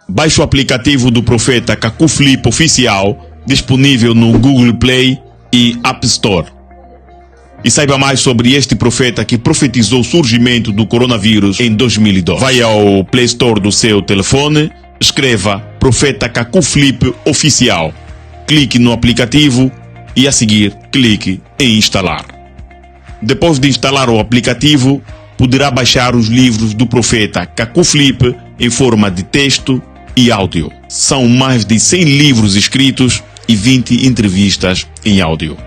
Baixe o aplicativo do Profeta Kaku Flip Oficial, disponível no Google Play e App Store. E saiba mais sobre este profeta que profetizou o surgimento do coronavírus em 2012. Vai ao Play Store do seu telefone, escreva Profeta Kaku Flip Oficial. Clique no aplicativo e a seguir clique em instalar. Depois de instalar o aplicativo, poderá baixar os livros do Profeta Kaku Flip em forma de texto e áudio. São mais de 100 livros escritos e 20 entrevistas em áudio.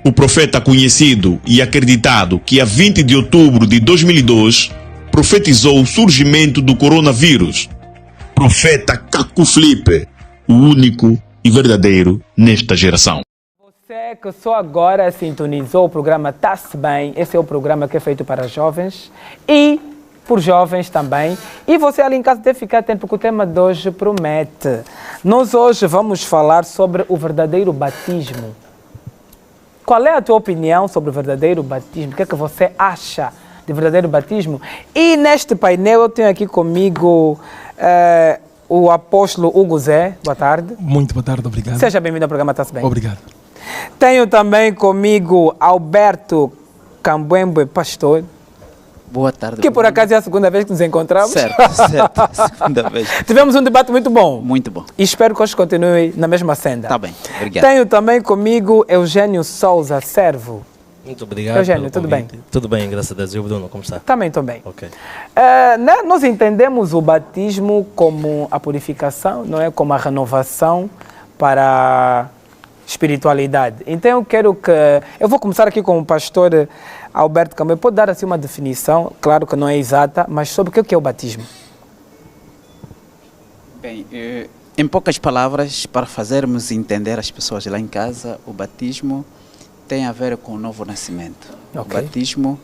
O profeta conhecido e acreditado que a 20 de outubro de 2002 profetizou o surgimento do coronavírus. Profeta Kaku Flip, o único e verdadeiro nesta geração. Você que só agora sintonizou o programa Tá-se Bem, esse é o programa que é feito para jovens e por jovens também. E você ali em casa deve ficar atento porque o tema de hoje promete. Nós hoje vamos falar sobre o verdadeiro batismo. Qual é a tua opinião sobre o verdadeiro batismo? O que é que você acha de verdadeiro batismo? E neste painel eu tenho aqui comigo o apóstolo Hugo Zé. Boa tarde. Muito boa tarde, obrigado. Seja bem-vindo ao programa Tá-se Bem. Obrigado. Tenho também comigo Alberto Cambembe, pastor. Boa tarde. Que por acaso é a segunda vez que nos encontramos. Certo, segunda vez. Tivemos um debate muito bom. Muito bom. E espero que hoje continue na mesma senda. Tá bem, obrigado. Tenho também comigo Eugênio Souza, servo. Muito obrigado. Eugênio, tudo bem? Tudo bem, graças a Deus. E o Bruno, como está? Também estou bem. Ok. Nós entendemos o batismo como a purificação, não é? Como a renovação para a espiritualidade. Então eu vou começar aqui com o pastor Alberto Cambembe. Pode dar assim uma definição, claro que não é exata, mas sobre o que é o batismo? Bem, em poucas palavras, para fazermos entender as pessoas lá em casa, o batismo tem a ver com o novo nascimento. Okay. O batismo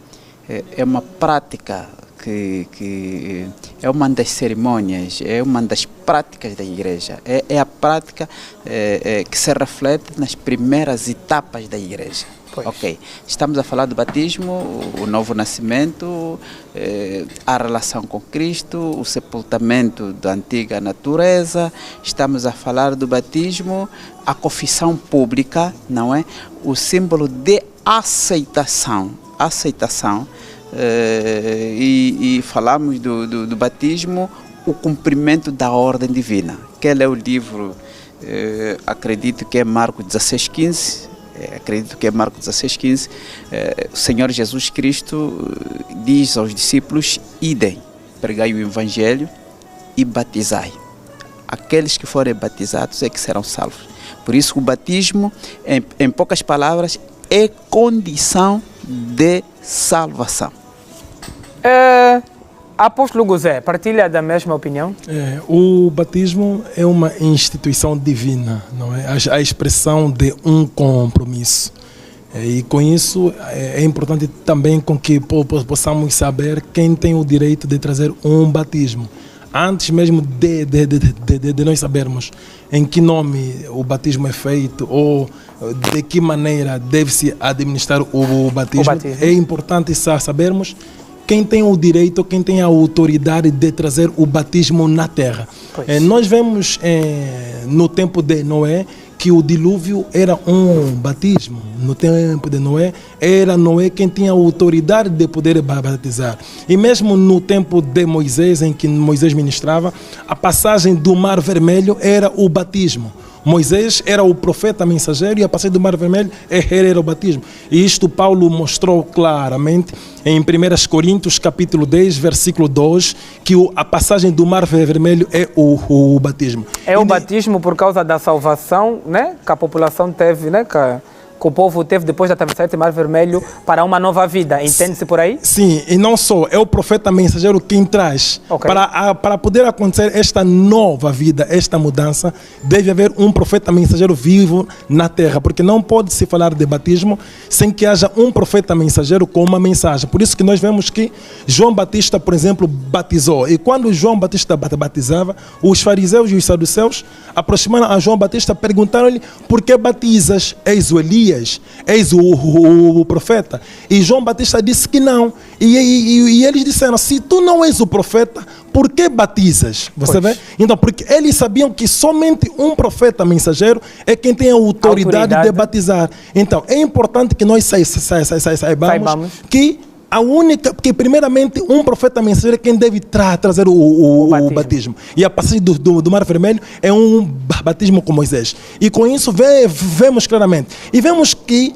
é uma prática que é uma das cerimônias, é uma das práticas da igreja. É a prática que se reflete nas primeiras etapas da igreja. Pois. Ok, estamos a falar do batismo, o novo nascimento, a relação com Cristo, o sepultamento da antiga natureza. Estamos a falar do batismo, a confissão pública, não é? O símbolo de aceitação. E falamos do batismo, o cumprimento da ordem divina. Aquele é o livro, acredito que é Marcos 16:15. Acredito que é Marcos 16:15. O Senhor Jesus Cristo diz aos discípulos: idem, pregai o Evangelho e batizai. Aqueles que forem batizados é que serão salvos. Por isso o batismo, em poucas palavras, é condição de salvação. Apóstolo Guzé, partilha da mesma opinião? O batismo é uma instituição divina, não é? A expressão de um compromisso. E com isso é importante também com que possamos saber quem tem o direito de trazer um batismo. Antes mesmo de nós sabermos em que nome o batismo é feito ou de que maneira deve-se administrar o batismo, é importante sabermos quem tem o direito, quem tem a autoridade de trazer o batismo na terra. Nós vemos no tempo de Noé que o dilúvio era um batismo. No tempo de Noé, era Noé quem tinha a autoridade de poder batizar. E mesmo no tempo de Moisés, em que Moisés ministrava, a passagem do Mar Vermelho era o batismo. Moisés era o profeta mensageiro e a passagem do Mar Vermelho era o batismo. E isto Paulo mostrou claramente em 1 Coríntios capítulo 10, versículo 2, que a passagem do Mar Vermelho é o batismo. É o batismo por causa da salvação, né? Que a população teve, né? Que o povo teve depois de atravessar o Mar Vermelho para uma nova vida. Entende-se por aí? Sim, e não só. É o profeta mensageiro quem traz. Okay. Para poder acontecer esta nova vida, esta mudança, deve haver um profeta mensageiro vivo na terra. Porque não pode se falar de batismo sem que haja um profeta mensageiro com uma mensagem. Por isso que nós vemos que João Batista, por exemplo, batizou. E quando João Batista batizava, os fariseus e os saduceus aproximaram a João Batista, perguntaram-lhe: por que batizas? És o Elias? Elias? És o profeta? E João Batista disse que não. E eles disseram, se tu não és o profeta, por que batizas? Você vê? Então, porque eles sabiam que somente um profeta mensageiro é quem tem a autoridade de batizar. Então, é importante que nós saibamos que a única, porque primeiramente um profeta mensageiro é quem deve trazer o batismo. E a passagem do Mar Vermelho é um batismo com Moisés. E com isso vemos claramente. E vemos que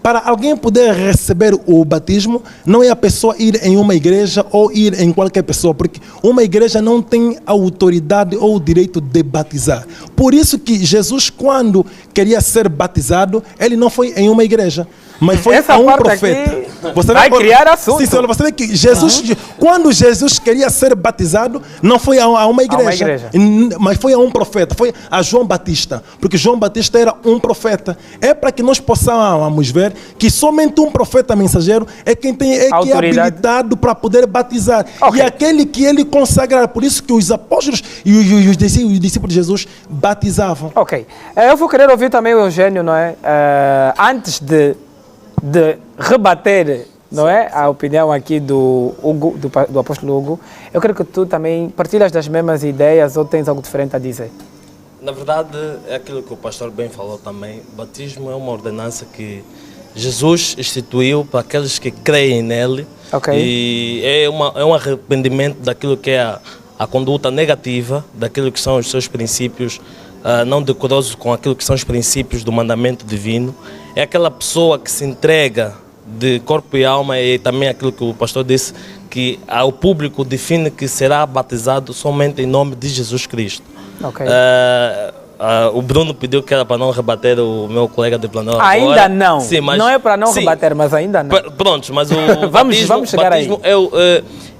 para alguém poder receber o batismo, não é a pessoa ir em uma igreja ou ir em qualquer pessoa, porque uma igreja não tem a autoridade ou o direito de batizar. Por isso que Jesus, quando queria ser batizado, ele não foi em uma igreja, mas foi a um profeta. Você vai criar assunto. Sim, você vê que Jesus, quando Jesus queria ser batizado, não foi a uma igreja, mas foi a um profeta, foi a João Batista, porque João Batista era um profeta. É para que nós possamos ver que somente um profeta mensageiro é quem tem que é habilitado para poder batizar. E aquele que ele consagrar. Por isso que os apóstolos e os discípulos de Jesus batizavam. Ok. Eu vou querer ouvir também o Eugênio, não é? Antes de rebater, não é, a opinião aqui do apóstolo Hugo, eu quero que tu também partilhas das mesmas ideias ou tens algo diferente a dizer. Na verdade, é aquilo que o pastor bem falou também. O batismo é uma ordenança que Jesus instituiu para aqueles que creem nele. E é um arrependimento daquilo que é a conduta negativa, daquilo que são os seus princípios não decorosos com aquilo que são os princípios do mandamento divino. É aquela pessoa que se entrega de corpo e alma, e também aquilo que o pastor disse, que o público define que será batizado somente em nome de Jesus Cristo. O Bruno pediu que era para não rebater o meu colega de plano. Ainda não. Sim, mas, não é para não rebater, mas ainda não. Pronto, mas o vamos chegar batismo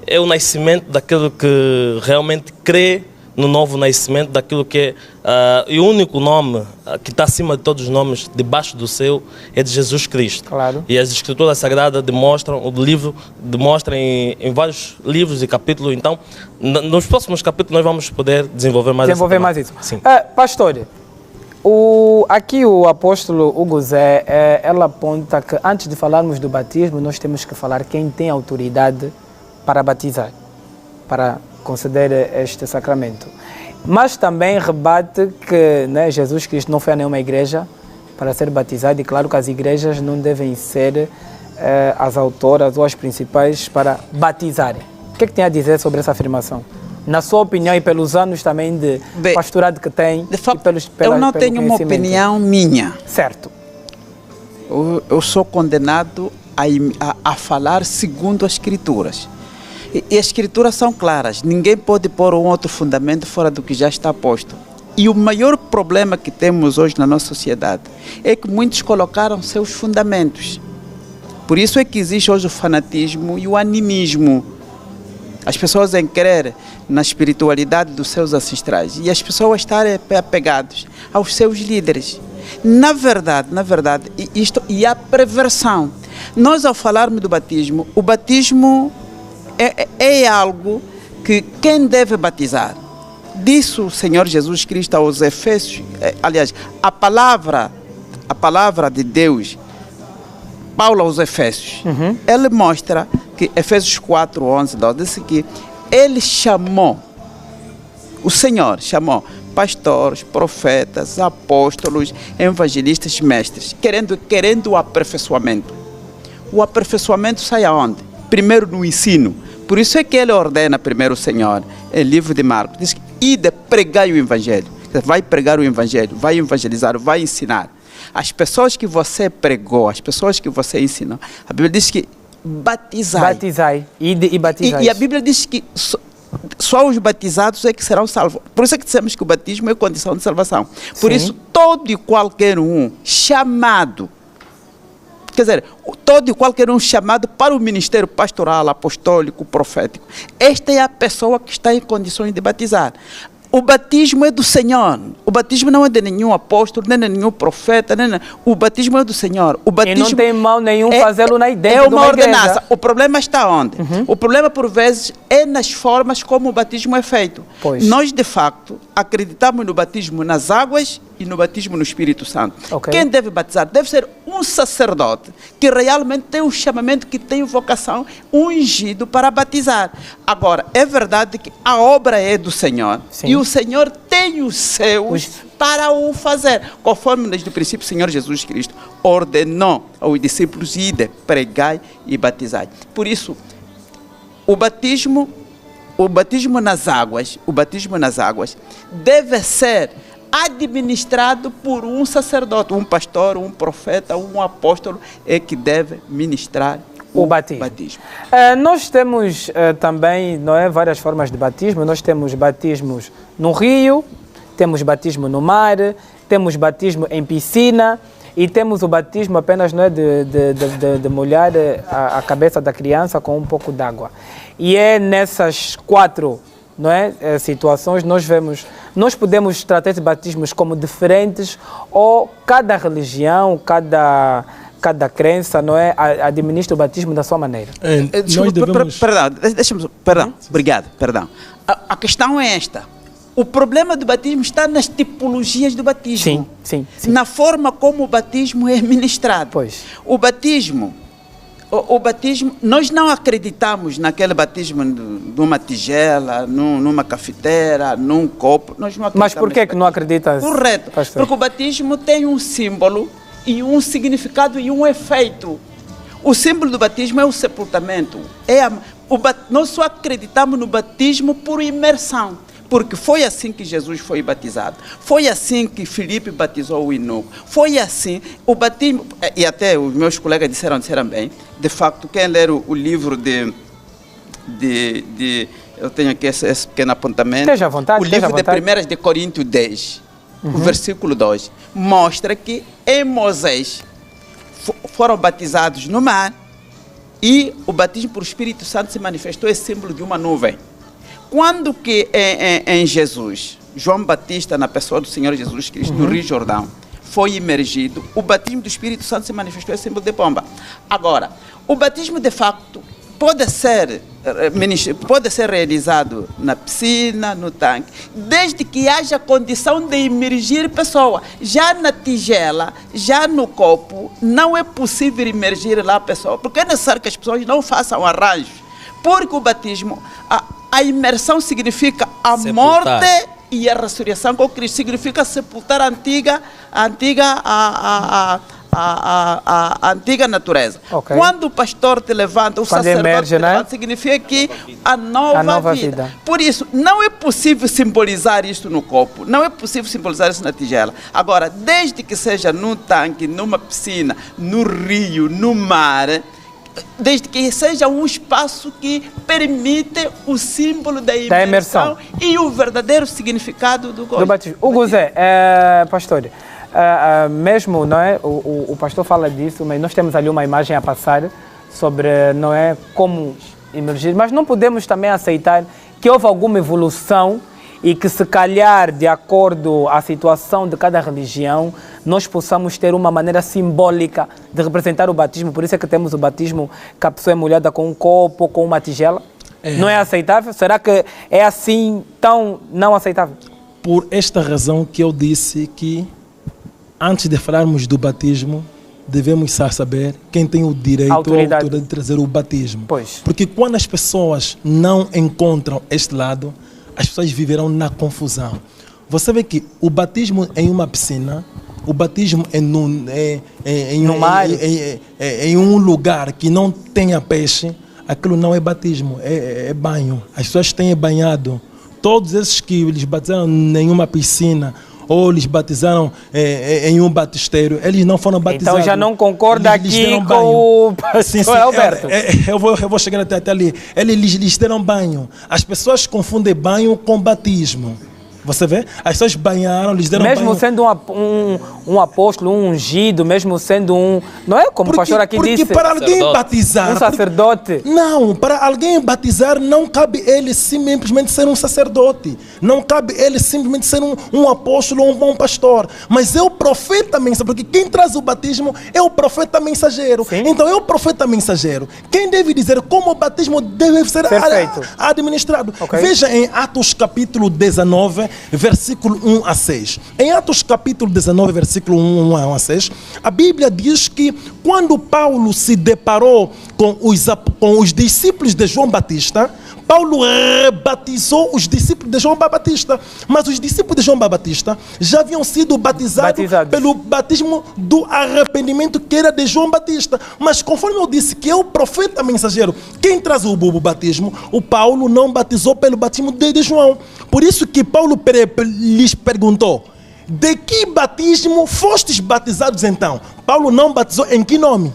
é o nascimento daquilo que realmente crê no novo nascimento, daquilo que é e o único nome que está acima de todos os nomes, debaixo do céu, é de Jesus Cristo. Claro. E as Escrituras Sagradas demonstram, o livro demonstra em vários livros e capítulos. Então, nos próximos capítulos nós vamos poder desenvolver mais isso. Sim. Pastor, aqui o apóstolo Hugo Zé, ela aponta que antes de falarmos do batismo, nós temos que falar quem tem autoridade para batizar, para conceder este sacramento. Mas também rebate que, né, Jesus Cristo não foi a nenhuma igreja para ser batizado, e claro que as igrejas não devem ser as autoras ou as principais para batizarem. O que é que tem a dizer sobre essa afirmação? Na sua opinião e pelos anos também de pastorado que tem, de facto, eu não tenho uma opinião minha. Certo. Eu sou condenado a falar segundo as Escrituras. E as Escrituras são claras, ninguém pode pôr um outro fundamento fora do que já está posto. E o maior problema que temos hoje na nossa sociedade é que muitos colocaram seus fundamentos. Por isso é que existe hoje o fanatismo e o animismo. As pessoas em crer na espiritualidade dos seus ancestrais e as pessoas estarem apegadas aos seus líderes. Na verdade, isto e a perversão. Nós, ao falarmos do batismo, o batismo é algo que quem deve batizar? Disse o Senhor Jesus Cristo aos Efésios, aliás, a palavra de Deus, Paulo aos Efésios, ele mostra que Efésios 4, 11, 12, disse que ele chamou, o Senhor chamou pastores, profetas, apóstolos, evangelistas, mestres, querendo o aperfeiçoamento. O aperfeiçoamento sai aonde? Primeiro no ensino. Por isso é que ele ordena primeiro o Senhor, em livro de Marcos, diz que ide pregar o Evangelho. Vai pregar o Evangelho, vai evangelizar, vai ensinar. As pessoas que você pregou, as pessoas que você ensinou, a Bíblia diz que batizai. Batizai, ide e batizai. E a Bíblia diz que só os batizados é que serão salvos. Por isso é que dissemos que o batismo é condição de salvação. Por isso, todo e qualquer um chamado, quer dizer, todo e qualquer um chamado para o ministério pastoral, apostólico, profético, esta é a pessoa que está em condições de batizar. O batismo é do Senhor. O batismo não é de nenhum apóstolo, nem de nenhum profeta. O batismo é do Senhor. O batismo e não tem mal nenhum fazê-lo na ideia. É uma ordenança. Igreja. O problema está onde? O problema, por vezes, é nas formas como o batismo é feito. Nós, de facto, acreditamos no batismo nas águas e no batismo no Espírito Santo. Quem deve batizar? Deve ser um sacerdote que realmente tem um chamamento, que tem vocação, ungido para batizar. Agora, é verdade que a obra é do Senhor. Sim. E o Senhor tem os seus para o fazer. Conforme desde o princípio o Senhor Jesus Cristo ordenou aos discípulos: ide, pregai e batizai. Por isso, o batismo nas águas deve ser administrado por um sacerdote, um pastor, um profeta, um apóstolo, é que deve ministrar o batismo. Nós temos também, não é, várias formas de batismo. Nós temos batismos no rio, temos batismo no mar, temos batismo em piscina e temos o batismo apenas, não é, de molhar a cabeça da criança com um pouco d'água. E é nessas 4, não é, situações nós podemos tratar esses batismos como diferentes, ou cada religião, cada crença, não é, administra o batismo da sua maneira. Perdão. A questão é esta. O problema do batismo está nas tipologias do batismo. Sim. Na forma como o batismo é ministrado. Pois. O batismo, nós não acreditamos naquele batismo de uma tigela, numa cafeteira, num copo. Nós não acreditamos. Mas por que não acreditas? Correto. Pastor? Porque o batismo tem um símbolo e um significado e um efeito. O símbolo do batismo é o sepultamento. Nós só acreditamos no batismo por imersão. Porque foi assim que Jesus foi batizado. Foi assim que Filipe batizou o eunuco. Foi assim. O batismo, e até os meus colegas disseram bem, de facto, quem ler o livro eu tenho aqui esse pequeno apontamento. Esteja à vontade. O livro de 1 de Coríntios 10, o versículo 2, mostra que em Moisés foram batizados no mar e o batismo por Espírito Santo se manifestou, é símbolo de uma nuvem. Quando que em Jesus, João Batista, na pessoa do Senhor Jesus Cristo, no Rio Jordão, foi imergido, o batismo do Espírito Santo se manifestou, é símbolo de pomba. Agora, o batismo de facto pode ser realizado na piscina, no tanque, desde que haja condição de imergir pessoa. Já na tigela, já no copo, não é possível imergir lá a pessoa, porque é necessário que as pessoas não façam arranjos, porque o batismo, a imersão significa a morte e a ressurreição com Cristo, significa sepultar a antiga natureza. Quando o pastor te levanta, o sacerdote te levanta, significa que a nova vida. Por isso, não é possível simbolizar isto no copo, não é possível simbolizar isso na tigela. Agora, desde que seja num tanque, numa piscina, no rio, no mar, desde que seja um espaço que permite o símbolo da imersão e o verdadeiro significado do batismo. Hugo Zé, pastor, mesmo, não é, o pastor fala disso, mas nós temos ali uma imagem a passar sobre, não é, como emergir, mas não podemos também aceitar que houve alguma evolução e que, se calhar, de acordo à situação de cada religião, nós possamos ter uma maneira simbólica de representar o batismo. Por isso é que temos o batismo que a pessoa é molhada com um copo, com uma tigela. Não é aceitável? Será que é assim tão não aceitável? Por esta razão que eu disse que, antes de falarmos do batismo, devemos saber quem tem o direito, a autoridade de trazer o batismo. Pois. Porque quando as pessoas não encontram este lado, as pessoas viverão na confusão. Você vê que o batismo em uma piscina, o batismo em um lugar que não tenha peixe, aquilo não é batismo, é banho. As pessoas têm banhado. Todos esses que eles batizaram em uma piscina ou eles batizaram em um batistério, eles não foram batizados. Então já não concorda aqui com o pastor Alberto. Eu vou chegar até ali. Eles lhes deram banho. As pessoas confundem banho com batismo. Você vê? As pessoas banharam, lhes deram mesmo banho. Mesmo sendo um apóstolo, um ungido, mesmo sendo um... Não é como o pastor aqui disse? Porque para alguém batizar... Um sacerdote. Não, para alguém batizar não cabe ele simplesmente ser um sacerdote. Não cabe ele simplesmente ser um apóstolo ou um bom pastor. Mas é o profeta mensageiro, porque quem traz o batismo é o profeta mensageiro. Sim. Então é o profeta mensageiro. Quem deve dizer como o batismo deve ser administrado. Okay. Veja em Atos capítulo 19, versículo 1 a 6. Em Atos capítulo 19, versículo 1 a 6, a Bíblia diz que quando Paulo se deparou com os discípulos de João Batista, Paulo rebatizou os discípulos de João Batista. Mas os discípulos de João Batista já haviam sido batizados pelo batismo do arrependimento que era de João Batista. Mas conforme eu disse que é o profeta mensageiro quem traz o batismo, o Paulo não batizou pelo batismo de João. Por isso que Paulo lhes perguntou: de que batismo fostes batizados então? Paulo não batizou em que nome?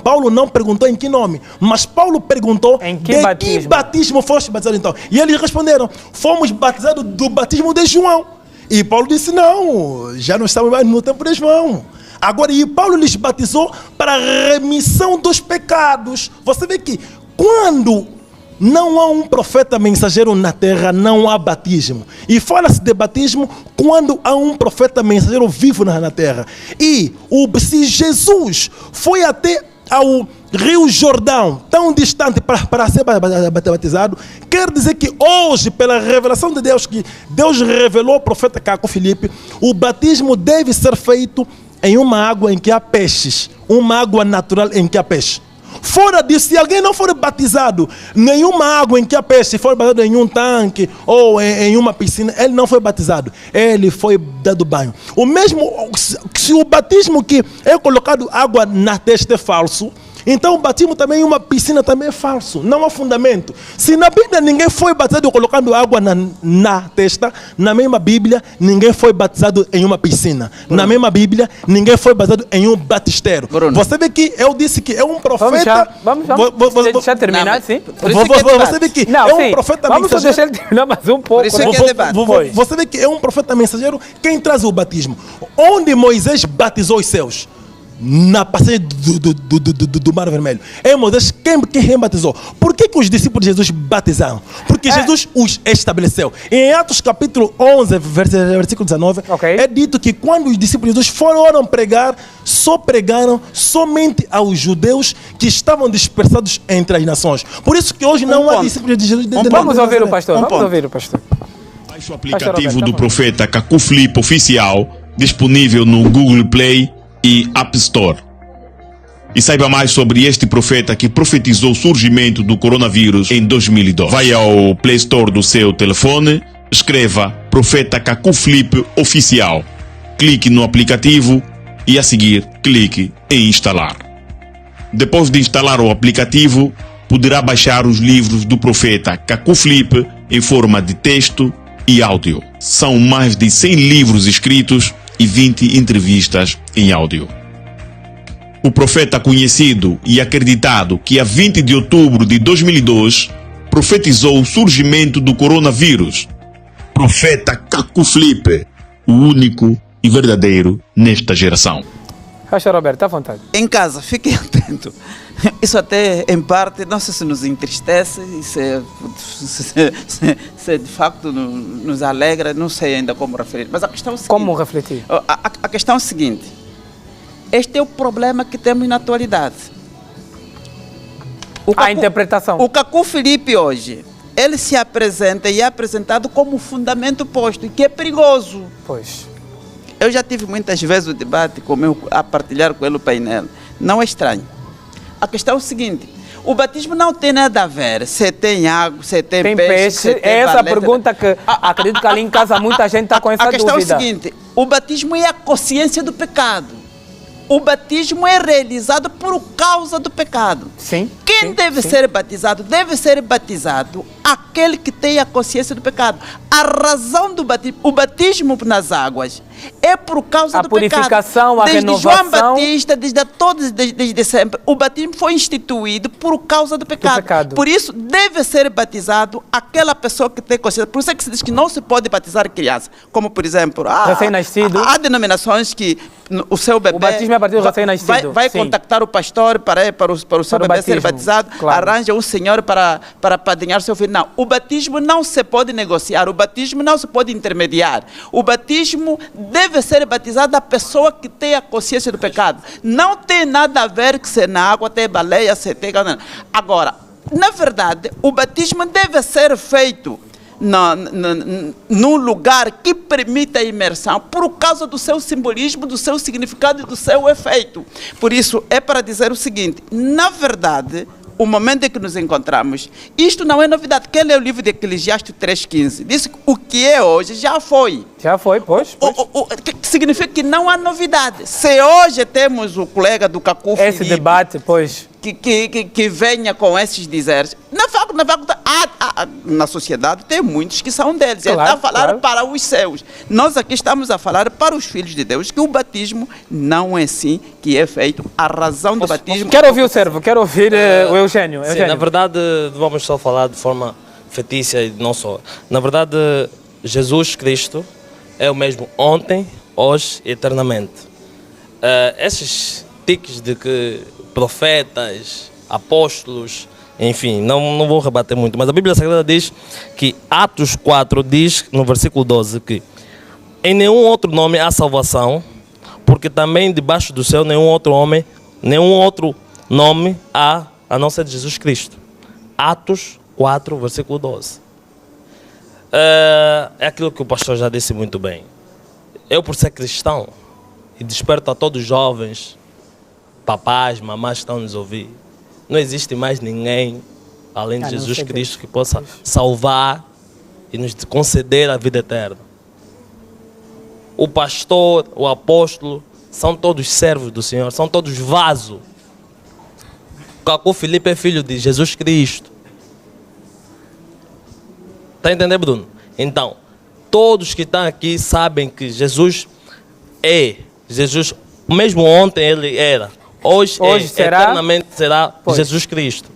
Paulo não perguntou em que nome, mas Paulo perguntou que batismo foste batizado então. E eles responderam: fomos batizados do batismo de João. E Paulo disse: não, já não estamos mais no tempo de João. Agora, e Paulo lhes batizou para a remissão dos pecados. Você vê que quando não há um profeta mensageiro na terra, não há batismo. E fala-se de batismo quando há um profeta mensageiro vivo na terra. E se Jesus foi até ao Rio Jordão, tão distante para ser batizado, quer dizer que hoje, pela revelação de Deus, que Deus revelou ao profeta Caco Filipe, o batismo deve ser feito em uma água em que há peixes, uma água natural em que há peixe. Fora disso, se alguém não for batizado nenhuma água em que há peixe, se for batizado em um tanque ou em uma piscina, ele não foi batizado, ele foi dado banho. O mesmo, se o batismo que é colocado água na testa é falso, então o batismo também em uma piscina também é falso, não há fundamento. Se na Bíblia ninguém foi batizado colocando água na testa, na mesma Bíblia ninguém foi batizado em uma piscina. Na mesma Bíblia ninguém foi batizado em um batistério. Você vê que eu disse que é um profeta. Vamos deixar terminar, sim. Você vê que é um profeta mensageiro. Vamos deixar ele terminar mais um pouco. Você vê que é um profeta mensageiro quem traz o batismo. Onde Moisés batizou os seus? Na passagem do Mar Vermelho. É Moisés quem batizou. Por que os discípulos de Jesus batizaram? Porque Jesus os estabeleceu. Em Atos capítulo 11, versículo 19, é dito que quando os discípulos de Jesus foram pregar, só pregaram somente aos judeus que estavam dispersados entre as nações. Por isso que hoje não há discípulos de Jesus. Vamos ouvir o pastor. Vamos ouvir o pastor. Baixe o aplicativo do profeta Caco Filipe Oficial, disponível no Google Play e App Store. E saiba mais sobre este profeta que profetizou o surgimento do coronavírus em 2002. Vai ao Play Store do seu telefone, escreva Profeta Caco Filipe Oficial, clique no aplicativo e a seguir clique em instalar. Depois de instalar o aplicativo, poderá baixar os livros do profeta Caco Filipe em forma de texto e áudio. São mais de 100 livros escritos e 20 entrevistas em áudio. O profeta conhecido e acreditado que a 20 de outubro de 2002 profetizou o surgimento do coronavírus. Profeta Caco Filipe, o único e verdadeiro nesta geração. Pastor Roberto, à vontade. Em casa, fiquem atentos. Isso até, em parte, não sei se nos entristece, se de facto nos alegra, não sei ainda como referir. Mas a questão é o seguinte. Como refletir? A questão é o seguinte. Este é o problema que temos na atualidade. A interpretação. O Caco Filipe hoje, ele se apresenta e é apresentado como fundamento posto, e que é perigoso. Pois. Eu já tive muitas vezes o debate a partilhar com ele o painel. Não é estranho. A questão é o seguinte: o batismo não tem nada a ver se tem água, se tem peixe, se tem é essa pergunta que acredito que ali em casa muita gente está com essa dúvida. A questão é o seguinte: o batismo é a consciência do pecado. O batismo é realizado por causa do pecado. Sim. Quem deve ser batizado? Deve ser batizado aquele que tem a consciência do pecado. A razão do batismo, o batismo nas águas, é por causa do pecado. A purificação, a renovação. Desde João Batista, desde sempre, o batismo foi instituído por causa do pecado. Por isso, deve ser batizado aquela pessoa que tem consciência. Por isso é que se diz que não se pode batizar criança. Como, por exemplo, recém-nascido. Há denominações que o seu bebê... O batismo é a partir do recém-nascido. Vai contactar o pastor para o seu bebê ser batizado, arranja um senhor para padrinhar seu filho. Não, o batismo não se pode negociar, o batismo não se pode intermediar. O batismo deve ser batizado a pessoa que tem a consciência do pecado. Não tem nada a ver que se na água tem baleia, se tem... Agora, na verdade, o batismo deve ser feito num lugar que permite a imersão por causa do seu simbolismo, do seu significado e do seu efeito. Por isso, é para dizer o seguinte, na verdade, o momento em que nos encontramos, isto não é novidade. Quem lê o livro de Eclesiastes 3,15 diz que o que é hoje já foi. Já foi, pois. Que significa que não há novidade. Se hoje temos o colega do Cacu esse Filipe, debate, pois, que venha com esses dizeres, na sociedade tem muitos que são deles. Ele está a falar para os seus. Nós aqui estamos a falar para os filhos de Deus que o batismo não é assim que é feito. A razão do batismo... Quero ouvir o servo, quero ouvir o Eugênio. Sim, na verdade, vamos só falar de forma fetícia e não só. Na verdade, Jesus Cristo é o mesmo ontem, hoje e eternamente. Esses tiques de que profetas, apóstolos, enfim, não vou rebater muito, mas a Bíblia Sagrada diz que Atos 4 diz, no versículo 12, que em nenhum outro nome há salvação, porque também debaixo do céu nenhum outro homem, nenhum outro nome há, a não ser de Jesus Cristo. Atos 4, versículo 12. É aquilo que o pastor já disse muito bem. Eu, por ser cristão, e desperto a todos os jovens, papais, mamás que estão a nos ouvir, não existe mais ninguém, além de Jesus Cristo, que possa salvar e nos conceder a vida eterna. O pastor, o apóstolo, são todos servos do Senhor, são todos vasos. O Cacu Filipe é filho de Jesus Cristo. Está entendendo, Bruno? Então, todos que estão aqui sabem que Jesus é. Jesus, mesmo ontem ele era. Hoje será, eternamente será Jesus Cristo.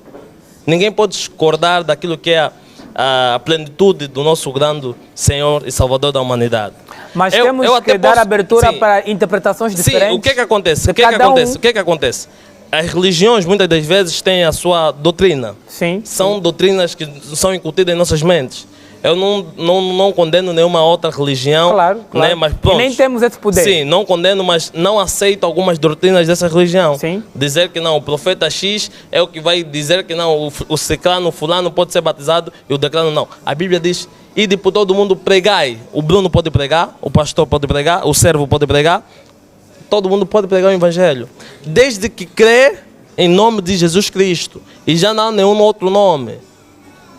Ninguém pode discordar daquilo que é a plenitude do nosso grande Senhor e Salvador da humanidade. Mas temos que dar abertura para interpretações diferentes. Sim, o que é que acontece? O que é que acontece? As religiões muitas das vezes têm a sua doutrina. Sim. São doutrinas que são incutidas em nossas mentes. Eu não condeno nenhuma outra religião. Claro. Né? Mas, pronto, e nem temos esse poder. Sim, não condeno, mas não aceito algumas doutrinas dessa religião. Sim. Dizer que não, o profeta X é o que vai dizer que não, o ciclano, o fulano pode ser batizado e o declano não. A Bíblia diz, ide por todo mundo, pregai. O Bruno pode pregar, o pastor pode pregar, o servo pode pregar. Todo mundo pode pregar o evangelho. Desde que crê em nome de Jesus Cristo. E já não há nenhum outro nome.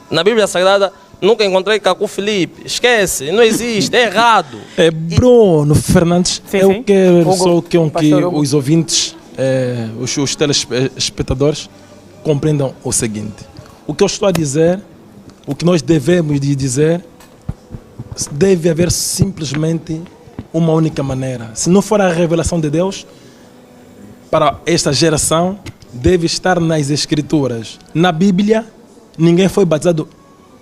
Na Bíblia Sagrada, nunca encontrei Cacu Filipe. Esquece, não existe, é errado. Bruno Fernandes, eu quero só que os ouvintes, os telespectadores, compreendam o seguinte. O que eu estou a dizer, o que nós devemos dizer, deve haver simplesmente uma única maneira. Se não for a revelação de Deus, para esta geração, deve estar nas Escrituras. Na Bíblia, ninguém foi batizado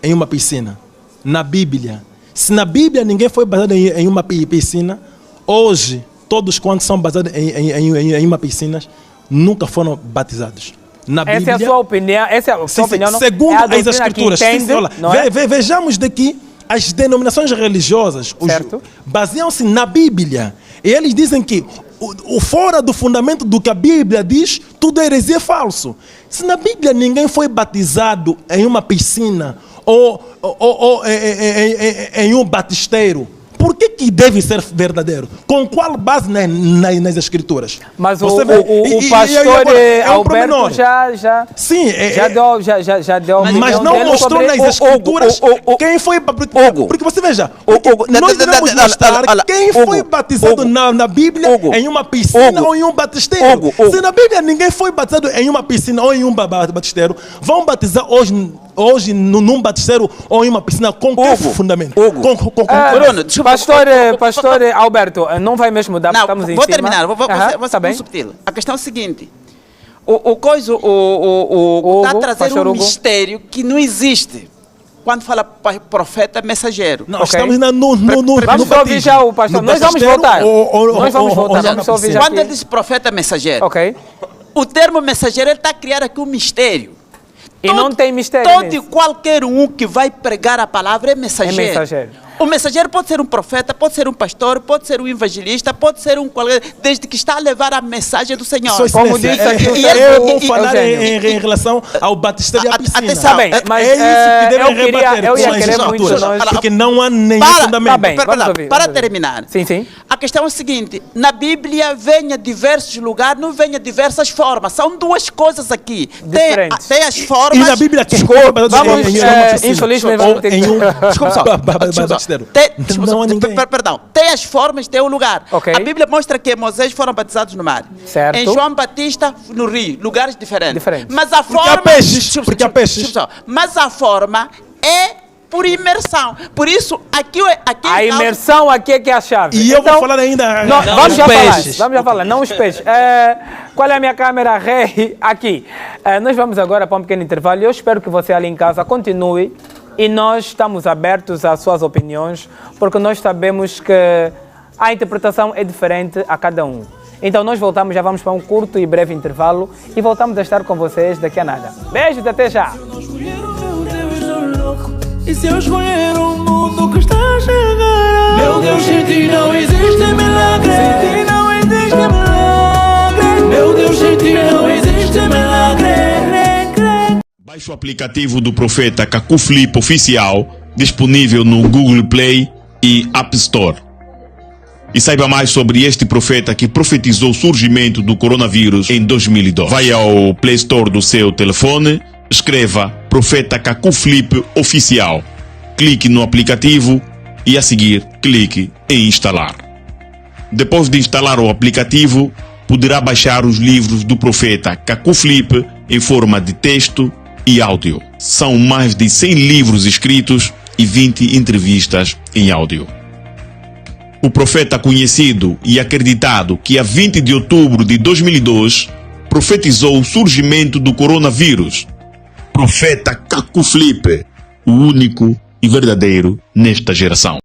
em uma piscina. Na Bíblia. Se na Bíblia ninguém foi batizado em uma piscina, hoje, todos quantos são batizados em uma piscina, nunca foram batizados. Na Bíblia, essa é a sua opinião? Essa é a sua opinião? Segundo as Escrituras. Vejamos daqui, as denominações religiosas baseiam-se na Bíblia. E eles dizem que fora do fundamento do que a Bíblia diz, tudo é heresia, é falso. Se na Bíblia ninguém foi batizado em uma piscina ou em um batisteiro, por que deve ser verdadeiro? Com qual base nas Escrituras? Mas o pastor Alberto já deu mas não mostrou nas Escrituras quem foi... Porque você veja, nós devemos mostrar quem foi batizado na Bíblia em uma piscina ou em um batisteiro. Se na Bíblia ninguém foi batizado em uma piscina ou em um batisteiro, vão batizar hoje num batisteiro ou em uma piscina com que fundamento? Pastor Alberto, não vai mesmo dar, porque estamos em cima. Vou terminar, vou ser bem subtil. A questão é a seguinte, está a trazer um mistério que não existe. Quando fala profeta, mensageiro. Não, estamos vamos ouvir já o pastor. Nós vamos voltar. Vamos ouvir já. Quando ele diz profeta, mensageiro, o termo mensageiro, ele está a criar aqui um mistério. E não tem mistério. Todo e qualquer um que vai pregar a palavra é mensageiro. O mensageiro pode ser um profeta, pode ser um pastor, pode ser um evangelista, pode ser um qualquer, desde que está a levar a mensagem do Senhor. Como disse aqui, eu vou falar em relação ao batistério e à piscina. Atenção, bem, mas é isso que devem rebater eu ia com as querer muito escrituras, porque não há nenhum fundamento. Tá bem, vamos ouvir, para terminar, sim. A questão é a seguinte: na Bíblia venha diversos lugares, não venha diversas formas. São duas coisas aqui. Tem as formas. E na Bíblia, desculpa, vamos, infelizmente, vamos ter que... Desculpa só. Não há ninguém. Perdão. Tem as formas, tem o lugar. Okay. A Bíblia mostra que Moisés foram batizados no mar. Certo. Em João Batista, no rio. Lugares diferentes. Mas a forma... Porque há peixes. Mas a forma é por imersão. Por isso, aqui a imersão aqui é que é a chave. E eu vou falar ainda... Vamos já falar, não os peixes. Qual é a minha câmera? Rei, aqui. Nós vamos agora para um pequeno intervalo. Eu espero que você ali em casa continue e nós estamos abertos às suas opiniões, porque nós sabemos que a interpretação é diferente a cada um. Então nós voltamos, já vamos para um curto e breve intervalo e voltamos a estar com vocês daqui a nada. Beijos, até já! E se eu escolher um mundo que está a chegar? Meu Deus, sem ti não existe milagre. Sem ti não existe milagre. Meu Deus, sem ti não existe milagre. Baixe o aplicativo do Profeta Kaku Flip Oficial, disponível no Google Play e App Store. E saiba mais sobre este profeta que profetizou o surgimento do coronavírus em 2002. Vai ao Play Store do seu telefone, escreva Profeta Kaku Flip Oficial. Clique no aplicativo e a seguir clique em instalar. Depois de instalar o aplicativo, poderá baixar os livros do Profeta Kaku Flip em forma de texto e áudio. São mais de 100 livros escritos e 20 entrevistas em áudio. O profeta conhecido e acreditado que a 20 de outubro de 2002 profetizou o surgimento do coronavírus. Profeta Kaku Flip, o único e verdadeiro nesta geração.